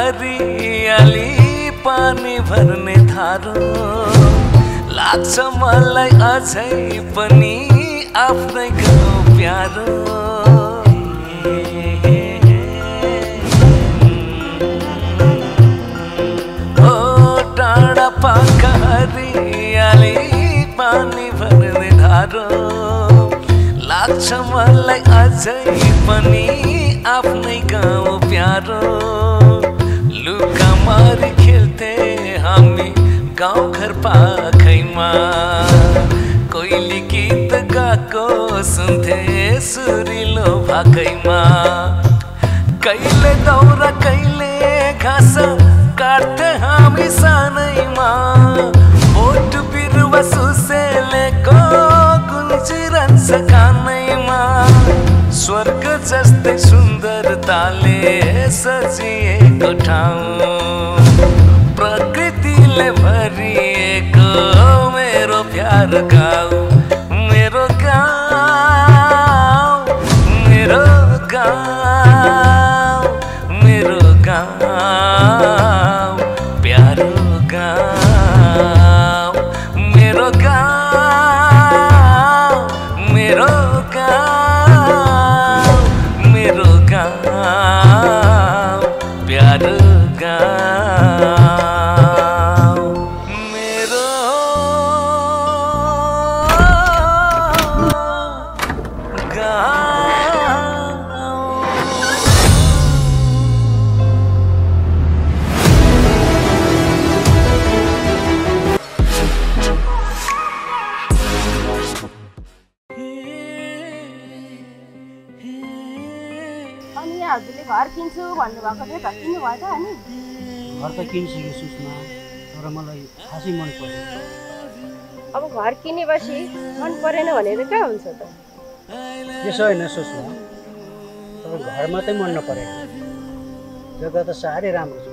हरियाली पानी भर्ने धारो लाग्छ मलाई अझै पनि आफ्नै गाउँ प्यारो ओ डाँडा पाका हरियाली पानी भर्ने धारो लाग्छ मलाई अझै पनि आफ्नै गाउँ प्यारो लुका मारी खेल्थे हामी गाउँ घर पाखैमा कोइली गीत गाएको सुन्थे सुरिलो भाकैमा कहिले दौरा कहिले घाँस काट्थे हामी सानैमा बोट बिरुवा सुसेलेको गुन्जिरहन्छ कानैमा स्वर्ग जस्तै सुन्दरताले सजिएको ठाउँ प्रकृतिले भरिएको मेरो प्यार गाउँ मेरो गाउँ मेरो गाउँ मेरो गाउँ प्यारो गाउँ मेरो गाउँ मेरो गाउँ मेरो गाउँ प्यारो गाउँ घर किन्छु भन्नुभएको थियो त किन्नु भयो त अनि घर त किन्छु सुषमा तर मलाई खासै मन पर्यो अब घर किनेपछि मन परेन भने त के हुन्छ त त्यसो होइन सुषमा तर घर मात्रै मन नपरेको जग्गा त साह्रै राम्रो छ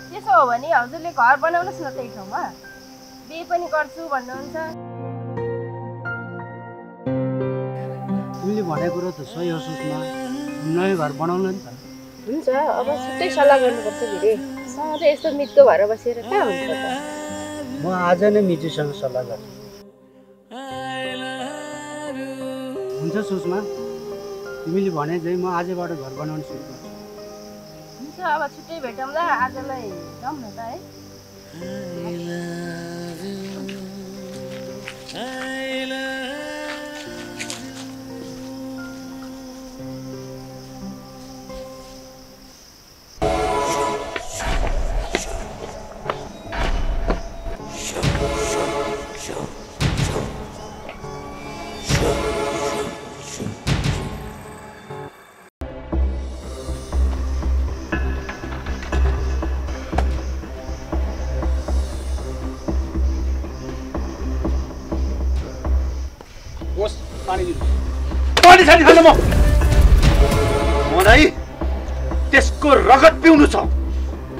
त्यसो हो भने हजुरले घर बनाउनुहोस् न त्यही ठाउँमा बिहे पनि गर्छु भन्नुहुन्छ तिमीले भनेको कुरो त सही हो सुषमा नयाँ घर बनाउनु नि त हुन्छ अब छुट्टै सल्लाह गर्नुपर्छ फेरि सधैँ यस्तो मिठो भएर बसेर कहाँ हुन्छ त म आज नै मिजुसँग सल्लाह गर्छु हुन्छ सुषमा तिमीले भने चाहिँ म आजबाट घर बनाउन सुरु गर्छु हुन्छ अब छुट्टै भेटौँला आजलाई जाउँ न त है पानी छैन खान मलाई त्यसको रगत पिउनु छ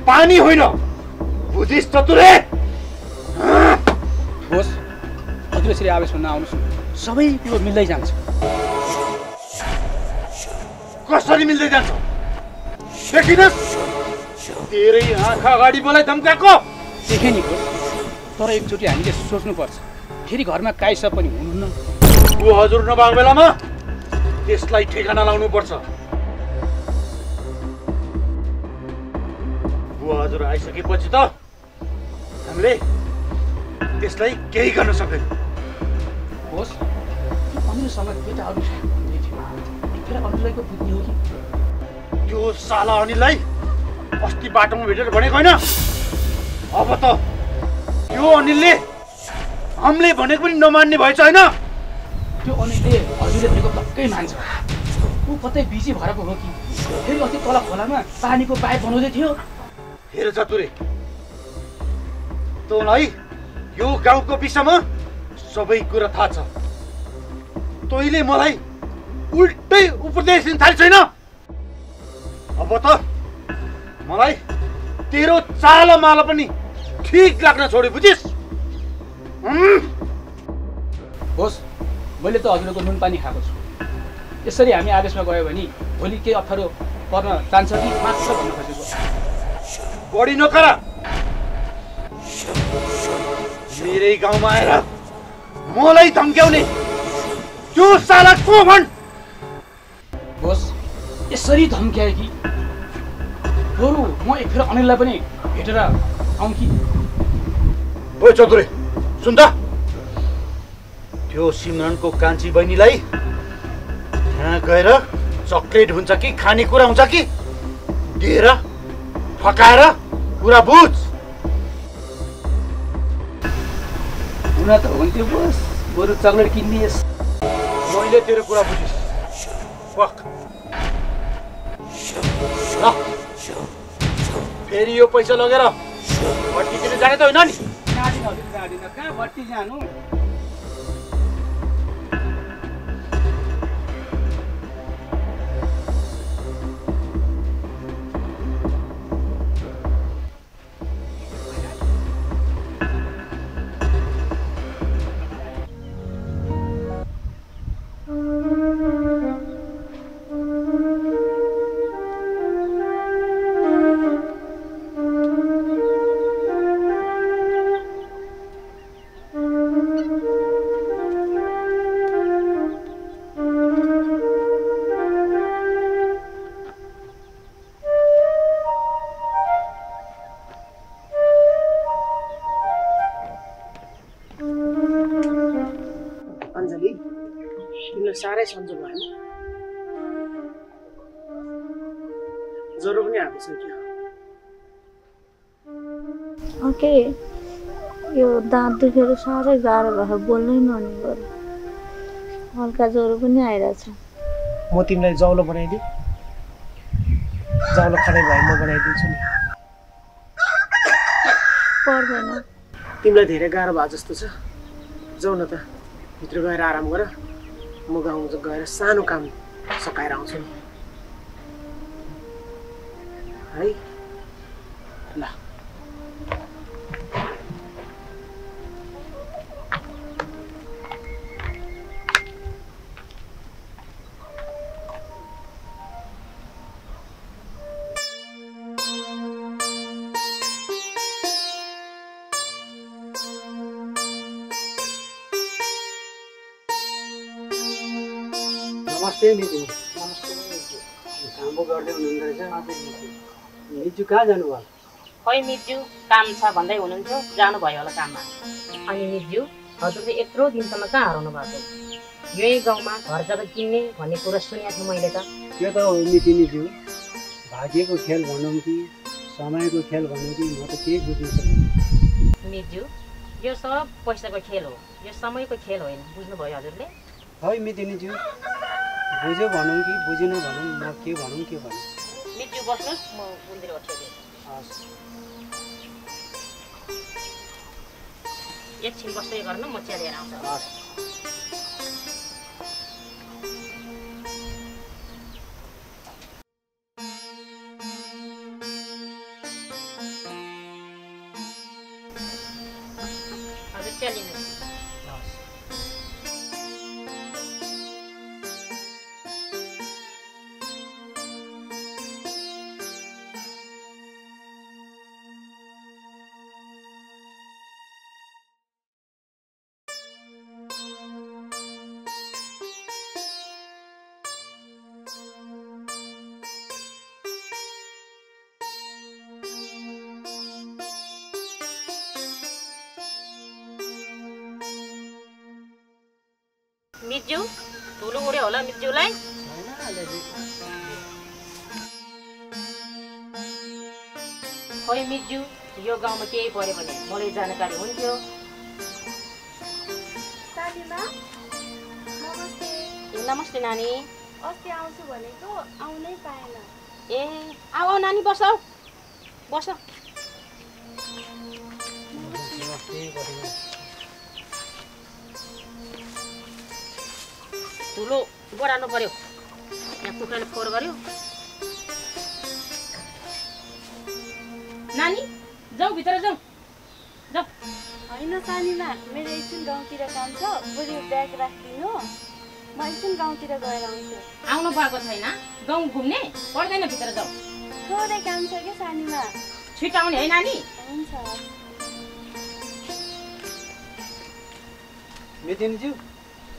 पानी होइन बुझिस् चतुरे बोस हजुर यसरी आवेशमा नआउनुहोस् सबै त्यो मिल्दै जान्छ कसरी मिल्दै जान्छ देखिनस् तेरै आँखा अगाडि मलाई धम्काएको देखेँ नि बोस तर एकचोटि हामीले सोच्नुपर्छ फेरि घरमा काइसा पनि हुनुहुन्न ऊ हजुर नभएको बेलामा त्यसलाई ठेगाना लाउनु पर्छ बुवा हजुर आइसकेपछि त हामीले त्यसलाई केही गर्न सक्दैन होस् अनिलसँग केटाहरू फेरि अनिलको बुद्धि हो कि त्यो साला अनिललाई अस्ति बाटोमा भेटेर भनेको होइन अब त त्यो अनिलले हामीले भनेको पनि नमान्ने भएछ होइन त्यो अनिलले हजुरले भनेको पक्कै मान्छ ऊ कतै बिजी भएर पो हो कि फेरि अस्ति तल खोलामा पानीको पाइप बनाउँदै थियो हेर चतुरे तँलाई यो गाउँको विषयमा सबै कुरा थाहा छ तैँले मलाई उल्टै उपदेश दिन थाल्छ छैन अब त मलाई तेरो चाला माला पनि ठीक लाग्न छोड्यो बुझिस् होस् मैले त हजुरको नुन पानी खाएको छु यसरी हामी आदेशमा गयो भने भोलि केही अप्ठ्यारो पर्न जान्छ कि मात्र भन्न खोजेको बढी नकर। मेरै गाउँमा आएर मलाई धम्क्याउने त्यो साला को भन्? बस यसरी धम्क्याए कि बरु म एकखेर अनिललाई पनि भेटेर आउँ कि। ओइ चतुरे सुन त, त्यो सिमरनको कान्छी बहिनीलाई त्यहाँ गएर चक्लेट हुन्छ कि खानेकुरा हुन्छ कि दिएर फकाएर कुरा बुझ। हुन त हुन्थ्यो बस, बरु चक्लेट किनिदिएस्। मैले तेरो कुरा बुझिस पक ल। फेरि यो पैसा लगेर भट्टीतिर जाने त होइन नि? जाँदिन कहाँ भट्टी जानु। साह्रै सन्चो भएन, ज्वरो पनि आएको छ क्या? ओके, यो दाँत दुखेर साह्रै गाह्रो भएर बोल्नै नहुने गऱ्यो। हल्का ज्वरो पनि आइरहेछ। म तिमीलाई जाउलो बनाइदिएँ, जाउलो खाने भए म बनाइदिन्छु नि। पर्दैन, तिमीलाई धेरै गाह्रो भयो जस्तो छ। जाऊ न त, भित्र गएर आराम गर। म गाउँ गएर सानो काम सकाएर आउँछु नि है। ल नमस्ते मिजु। काम पो गर्दै हुनुहुँदो रहेछ। मिजु कहाँ जानुभयो? खै मिजु काम छ भन्दै हुनुहुन्थ्यो, जानुभयो होला काममा। अनि मिजु हजुरले यत्रो दिनसम्म कहाँ हराउनु भएको? यही गाउँमा घर जग्गा किन्ने भन्ने कुरा सुनेको थिएँ मैले त। त्यो त हो मिजु, भाग्यको खेल भनौँ कि समयको खेल भनौँ कि म त केही बुझ्नु सक्दिनँ। मिजु यो सब पैसाको खेल हो, यो समयको खेल होइन, बुझ्नुभयो हजुरले? है मिजु, बुझ्यो भनौँ कि बुझेन भनौँ, म के भनौँ के भनौँ। मिजु बस्नुहोस्, म मन्दिर ओछ्याइदिन्छु। हस्। एकछिन बस्दै गर्नु, म चिया लिएर आउँछु। हस्। हजुर चिया लिनुहोस्। मिजु धुलो उड्यो होला मिजुलाई? खै मिजु यो गाउँमा केही पर्यो भने मलाई जानकारी हुन्थ्यो। नमस्ते नानी। अस्ति आउँछु भनेको आउनै पाएन। ए आऊ नानी, बस बस। धुलो बढाल्नु पर्यो, यहाँ कुखुराले फोहोर गर्यो। नानी जाऊ भित्र जाऊ। होइन सानीमा, मेरो एकछिन गाउँतिर काम छ, बरु ब्याग राखिदिनु, म एकछिन गाउँतिर गएर आउँछु। आउनु भएको छैन? गाउँ घुम्ने पर्दैन, भित्र जाऊ। थोरै काम छ क्या सानीमा। छिटो आउने है नानी। हुन्छ मितिनीज्यू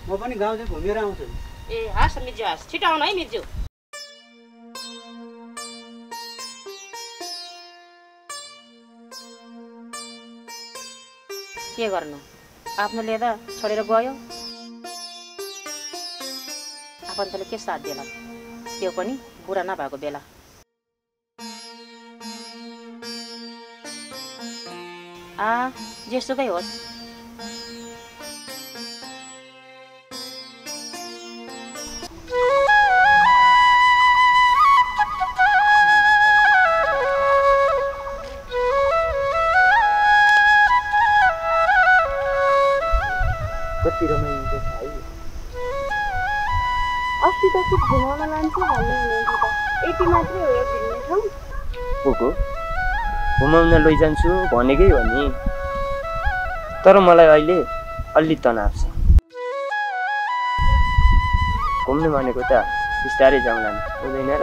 म पनि गाउँ चाहिँ घुमेर आउँछु नि। ए हस् मिर्जु हस्, छिटो आउनु है मिर्जु। के गर्नु, आफ्नो लिएर छोडेर गयो, आफन्तले के साथ देला, त्यो पनि बुढा नभएको बेला। जेसुकै होस्, कति रमाइलो हुन्छ है। अस्ति त सिर्फ घुमाउन लान्छु भन्ने हुनुहुन्थ्यो त, यति मात्रै हो यो घुम्ने ठाउँ? पोको घुमाउन लैजान्छु भनेकै हो नि, तर मलाई अहिले अलि तनाव छ। घुम्ने भनेको त बिस्तारै जाउँला नि, हुँदैन र?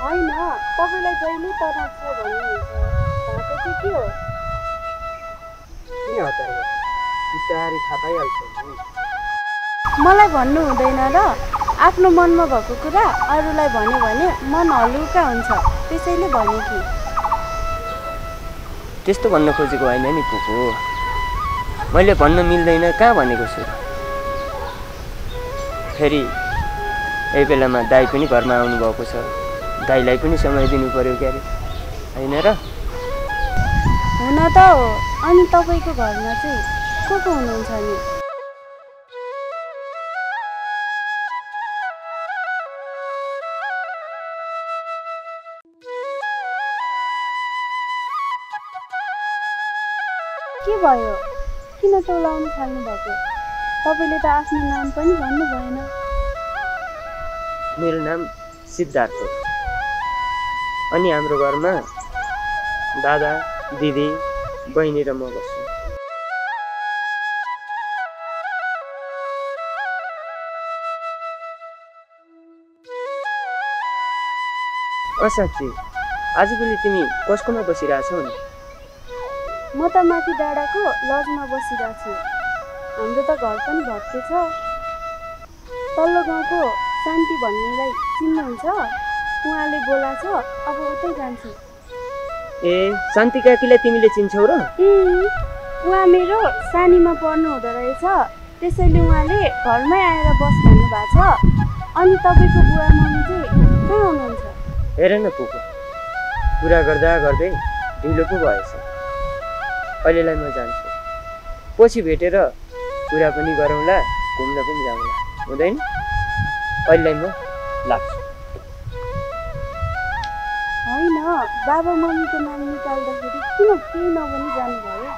होइन, तपाईँलाई जहिले तनाव छ भन्नुहुन्छ, भएको चाहिँ के हो? किन हतार गर्छ, बिस्तारै थाहा पाइहाल्छ नि। मलाई भन्नु हुँदैन र? आफ्नो मनमा भएको कुरा अरूलाई भन्यो भने मन हलुका हुन्छ, त्यसैले भने कि। त्यस्तो भन्न खोजेको होइन नि पोको, मैले भन्न मिल्दैन कहाँ भनेको छु। फेरि यही बेलामा दाइ पनि घरमा आउनुभएको छ, दाइलाई पनि समय दिनु पर्यो क्यारे, होइन र? हुन त हो। अनि तपाईँको घरमा चाहिँ को हुनुहुन्छ नि? के भयो? किन टोलाउनु थाल्नु भएको? तपाईँले त आफ्नो नाम पनि भन्नु भएन। मेरो नाम सिद्धार्थ हो, अनि हाम्रो घरमा दादा दिदी बहिनी र म बस्छु। साँच्ची आजभोलि तिमी कसकोमा बसिरहेछौ नि? म त माथि डाँडाको लजमा बसिरहेको छु। हाम्रो त घर पनि भत्के छ। तल्लो गाउँको शान्ति भन्नेलाई चिन्नुहुन्छ? उहाँले बोलाछ, अब उतै जान्छु। ए शान्ति काकीलाई तिमीले चिन्छौ र? उहाँ मेरो सानीमा पढ्नु हुँदो रहेछ, त्यसैले उहाँले घरमै आएर बस भन्नुभएको छ। अनि तपाईँको बुवा मम्मी चाहिँ कहाँ हुनुहुन्छ? हेर न पुको, कुरा गर्दा गर्दै ढिलो पो भएछ। अहिलेलाई म जान्छु, पछि भेटेर कुरा पनि गरौँला, घुम्न पनि जाउँला, हुँदैन? अहिलेलाई म लाग्छु। होइन, बाबा मम्मीको नाम निकाल्दाखेरि किन केही नभनी जानुभयो?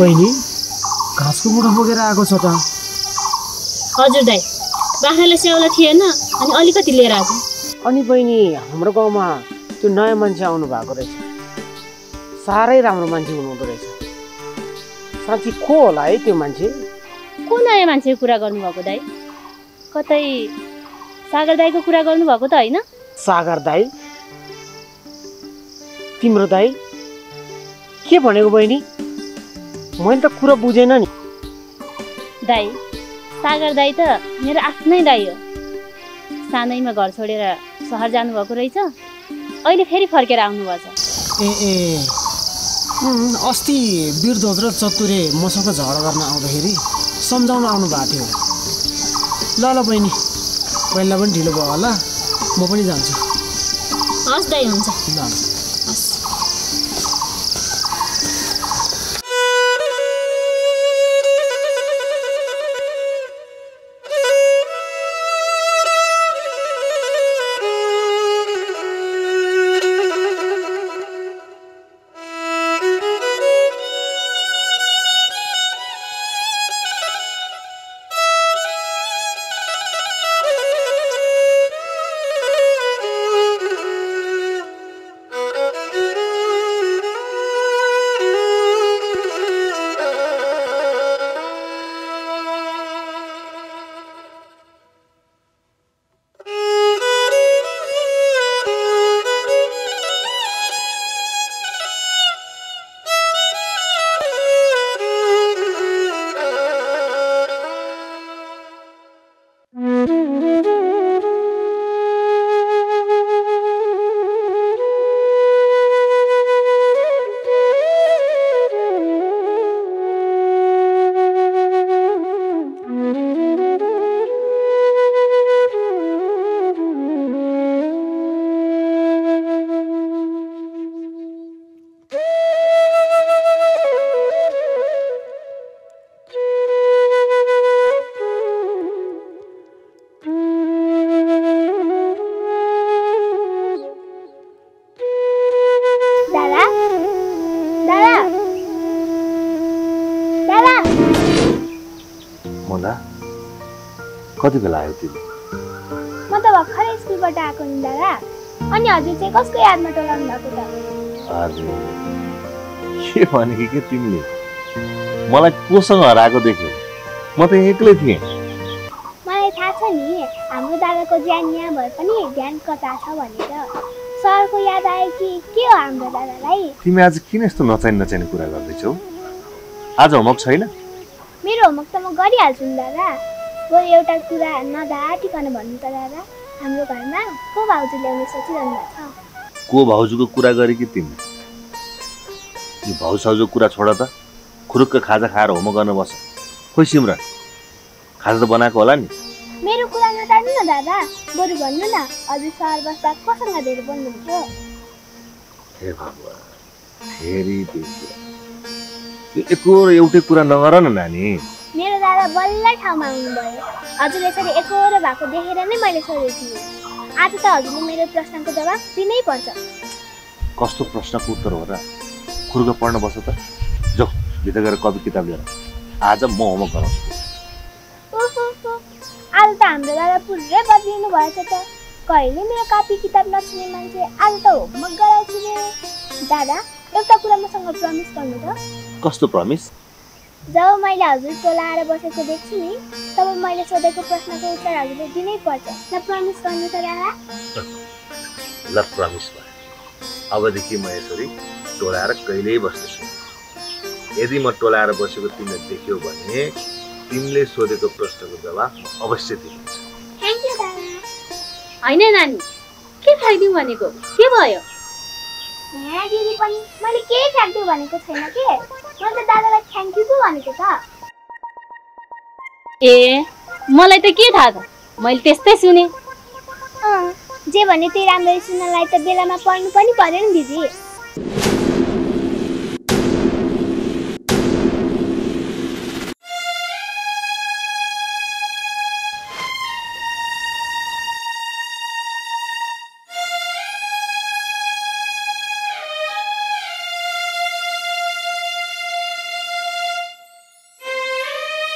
बहिनी, घाँसको मुठो बोकेर आएको छ त। हजुर दाइ, बाख्रालाई स्याउला थिएन, अनि अलिकति लिएर आएको। अनि बहिनी, हाम्रो गाउँमा त्यो नयाँ मान्छे आउनु भएको रहेछ, साह्रै राम्रो मान्छे हुनुहुँदो रहेछ। साँच्ची को होला है त्यो मान्छे? को नयाँ मान्छेको कुरा गर्नुभएको दाइ? कतै सागर दाइको कुरा गर्नुभएको त होइन? सागर दाइ? तिम्रो दाइ? के भनेको बहिनी? मैले त कुरा बुझेन नि। दाइ, सागर दाइ त मेरो आफ्नै दाइ हो। सानैमा घर छोडेर सहर जानुभएको रहेछ, अहिले फेरि फर्केर आउनुभएछ। अस्ति वीरध्वज र चतुरे मसँग झगडा गर्न आउँदाखेरि सम्झाउन आउनु भएको थियो। ल ल बहिनी, पहिला पनि ढिलो भयो होला, म पनि जान्छु। हस् दाइ, हुन्छ। ल कति बेला आयो तिमी? म त भर्खरै स्कुलबाट आएको नि दादा। अनि हजुर चाहिँ कसको यादमा टोलाउनु भएको त? अरे के भनेकी के तिमीले? मलाई कोसँग हराएको देख्यौ? म त एक्लै थिएँ। मलाई थाहा छ नि, हाम्रो दादाको ज्यान यहाँ भए पनि ध्यान कता छ भनेर। सरको याद आयो कि के हो हाम्रो दादालाई? तिमी आज किन यस्तो नचाहिने कुरा गर्दैछौ? आज होमवर्क छैन? मेरो होमवर्क त म गरिहाल्छु नि दादा। बरु एउटा कुरा नदाटिकन भन्नु त दादा, हाम्रो घरमा को भाउजू ल्याउने सोचिरहनु भएको छ? को भाउजूको कुरा गरे कि तिमी? यो भाउजूको कुरा छोड त, खुरुक्क खाजा खाएर होमवर्क गर्न बस। खोइ सिमरन, खाजा त बनाएको होला नि? मेरो कुरा नटार्नु न दादा, बरु भन्नु न, हजुर सहर बस्दा कोसँग धेरै बोल्नुहुन्थ्यो? हे भगवान्, फेरि त्यो कुरा, त्यो एकोर एउटै कुरा नगर न नानी। मेरो दादा बल्ल ठाउँमा आउनुभयो। हजुर यसरी एकोरो भएको देखेर नै मैले सोधेको थिएँ। आज त हजुरले मेरो प्रश्नको जवाब दिनै पर्छ। कस्तो प्रश्नको उत्तर हो र? खुर्ग पढ्न बस त। जाऊ भित्र गएर कपी किताब लिएर। आज म होमवर्क गराउँछु। आज त हाम्रो दादा पुरै बदलिनु भएछ त। कहिले मेरो कपी किताब नछुने मान्छे आज त होमवर्क गराउँछु रे। दादा एउटा कुरा मसँग प्रमिस गर्नु त। कस्तो प्रमिस? जब मैले हजुर टोलाएर बसेको देख्छु नि, तब मैले सोधेको प्रश्नको उत्तर हजुरले दिनै पर्छ। ल प्रमिस गर्नु त दादा। ल प्रमिस भयो। अबदेखि म यसरी टोलाएर कहिल्यै बस्दैछु। यदि म टोलाएर बसेको तिमीले देख्यौ भने तिमीले सोधेको प्रश्नको जवाब अवश्य दिनेछ। थ्याङ्क यू दादा। हैन नानी, के फ्याक्दिउ भनेको? के भयो? यहाँ दिदी पनि मैले के फ्याक्दिउ भनेको छैन के। म त दादालाई थ्याङ्क यू पो भनेको त। ए, मलाई त के थाहा त, मैले त्यस्तै सुने। जे भने त्यही राम्ररी सुन्नलाई त बेलामा पढ्नु पनि पर्यो नि दिदी।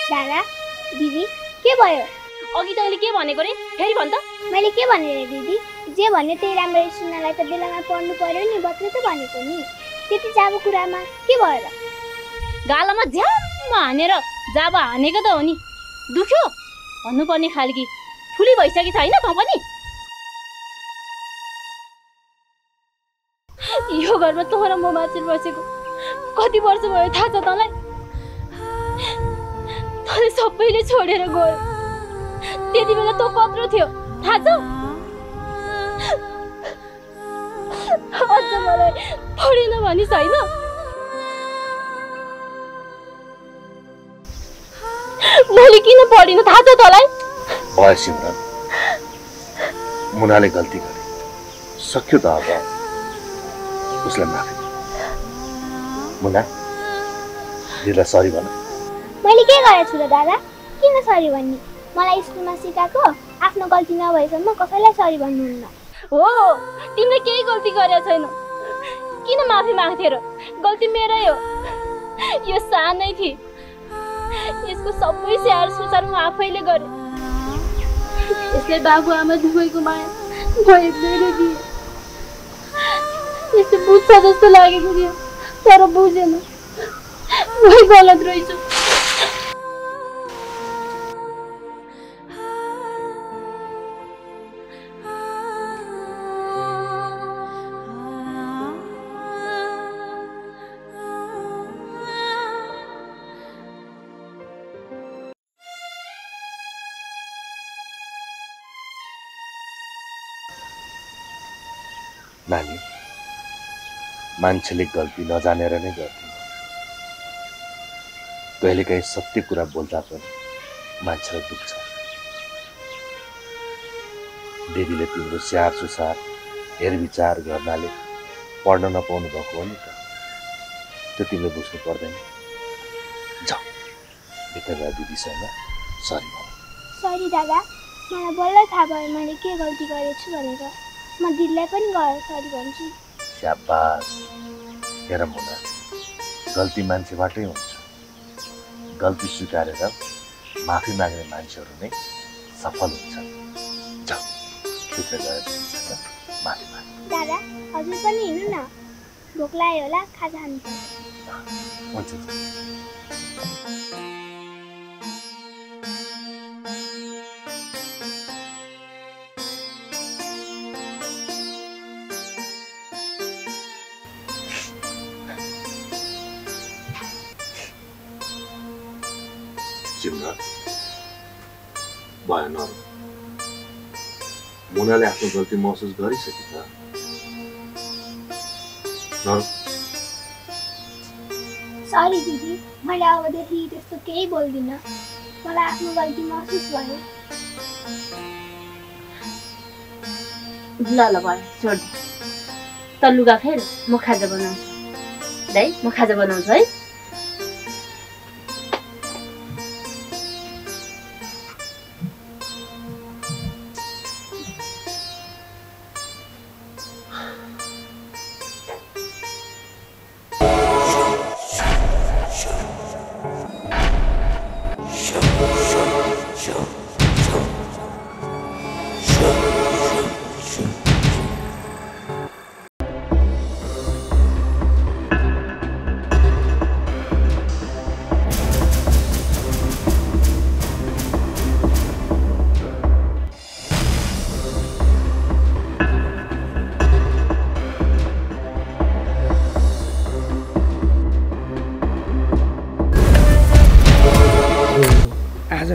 दादा, दिदी के भयो? अघि तैँले के भनेको रे? फेरि भन् त। मैले के भने रे दिदी? जे भने त्यही राम्ररी सुन्नलाई त बेलामा पढ्नु पर्यो नि, बत्रै त भनेको नि। त्यति जाबो कुरामा के भयो र? गालामा झ्याम्म हानेर जाबो हानेको त हो नि। दुख्यो भन्नुपर्ने खालकी ठुली भइसकेको छ हैन त पनि? यो घरमा तँ र म मात्र बसेको कति वर्ष भयो थाहा छ तँलाई? तँले सबैले छोडेर गयो। त्यति बेला तँ कत्रो थियो, थाहा छ अझ मलाई पढेन भनी छैन मैले किन पढिन थाहा छ तँलाई भयो सिमरन मुनाले गल्ती गरे सक्यो त अब उसलाई माफी मुना दिदीलाई सरी भन मैले के गरेछु र दादा किन सरी भन्ने मलाई स्कुलमा सिकाएको आफ्नो गल्ती नभएसम्म कसैलाई सरी भन्नुहुन्न हो तिमीले केही गल्ती गरेको छैन किन माफी माग्थे र गल्ती मेरै हो यो सानै थिए यसको सबै स्याहार सुसार म आफैले गरे यसले बाबुआमा दुवैको माया मैले दिए यस्तो बुझ्छ जस्तो लागेको थियो तर बुझेन म गलत रहेछु नानी मान्छेले गल्ती नजानेर नै गर्दैन कहिलेकाहीँ सत्य कुरा बोल्दा पनि मान्छेलाई दुख्छ दिदीले तिम्रो स्याहार सुसार हेरविचार गर्नाले पढ्न नपाउनु भएको हो नि त त्यो तिमीले बुझ्नु पर्दैन जाऊ भित्र गएर दिदीसँग सरी भन सरी दादा मलाई बल्ल थाहा भयो मैले के गल्ती गरेछु भनेर म दिदीलाई पनि गएर सरी भन्छु शाबास हेर मुना गल्ती मान्छेबाटै हुन्छ गल्ती स्वीकारेर माफी माग्ने मान्छेहरू नै सफल हुन्छन् जाऊ भित्र गएर दिदीसँग माफी माग दादा हजुर पनि हिँड्नु न भोक लाग्यो होला खाजा खानु पर्छ हुन्छ सिमरन भयो नर मुनाले आफ्नो गल्ती महसुस गरिसके त सरी दिदी मैले अबदेखि त्यस्तो केही बोल्दिनँ मलाई आफ्नो गल्ती महसुस भयो ल ल भयो छोड त लुगा फेर म खाजा बनाउँछु दाइ म खाजा बनाउँछु है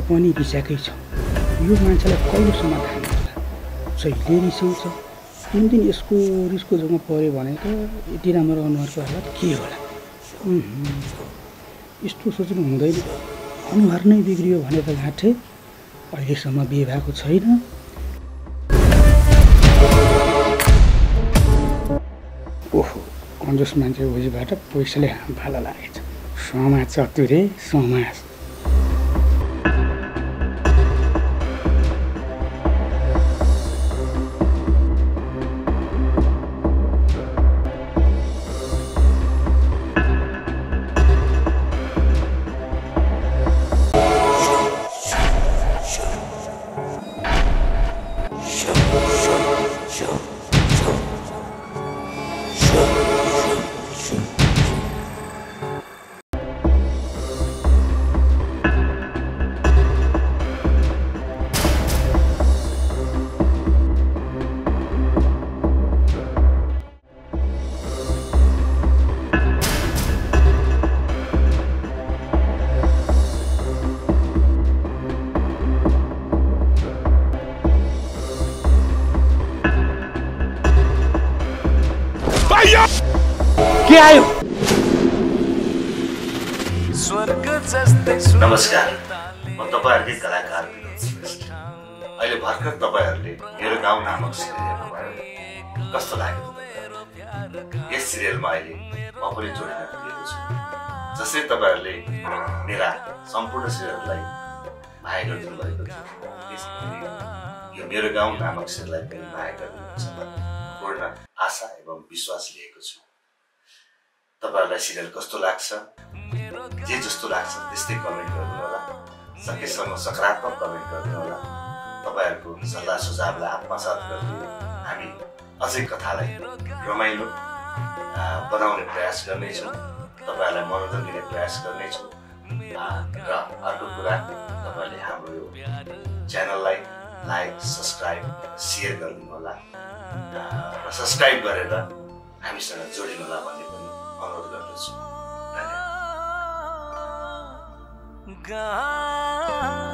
पनि रिसाएकै छ यो मान्छेलाई कहिले समाधान होला जहिले रिसाउँछ कुन दिन यसको रिसको जग्गा पऱ्यो भने त यति राम्रो अनुहारको हालत के होला यस्तो सोच्नु हुँदैन अनुहार नै बिग्रियो भने त घाँटे अहिलेसम्म बिहे भएको छैन ओहो कन्जुस मान्छे भोजिबाट पैसाले भाला लागेछ समाज चतुरे समाज के आयो? स्वर्ग जस्तै नमस्कार, म तपाईँहरूकै कलाकार विनोद श्रेष्ठ। अहिले भर्खर तपाईँहरूले मेरो गाउँ नामक सिरियल हेर्नुभयो। कस्तो लाग्यो? यस सिरियलमा अहिले म पनि जोडिन पुगेको छु। जसरी तपाईँहरूले मेरा सम्पूर्ण सिरियललाई माया गरिदिनु भएको थियो, त्यसरी यो मेरो गाउँ नामक सिरियललाई पनि माया गरिदिनुहुन्छ भन्ने पूर्ण आशा एवं विश्वास लिएको छु। तपाईँहरूलाई सिरियल कस्तो लाग्छ, जे जस्तो लाग्छ त्यस्तै कमेन्ट गर्नु होला। सकेसम्म सकारात्मक कमेन्ट गर्नु होला। तपाईँहरूको सल्लाह सुझावलाई आत्मसात गर्दै हामी अझै कथालाई रमाइलो बनाउने प्रयास गर्नेछौँ। तपाईँहरूलाई मनोरञ्जन दिने प्रयास गर्नेछौँ। र अर्को कुरा, तपाईँहरूले हाम्रो यो च्यानललाई लाइक, सब्सक्राइब, सेयर गरिदिनु होला र सब्सक्राइब गरेर हामीसँग जोडिनु होला भन्ने पनि अनुरोध गर्दछु। धन्यवाद।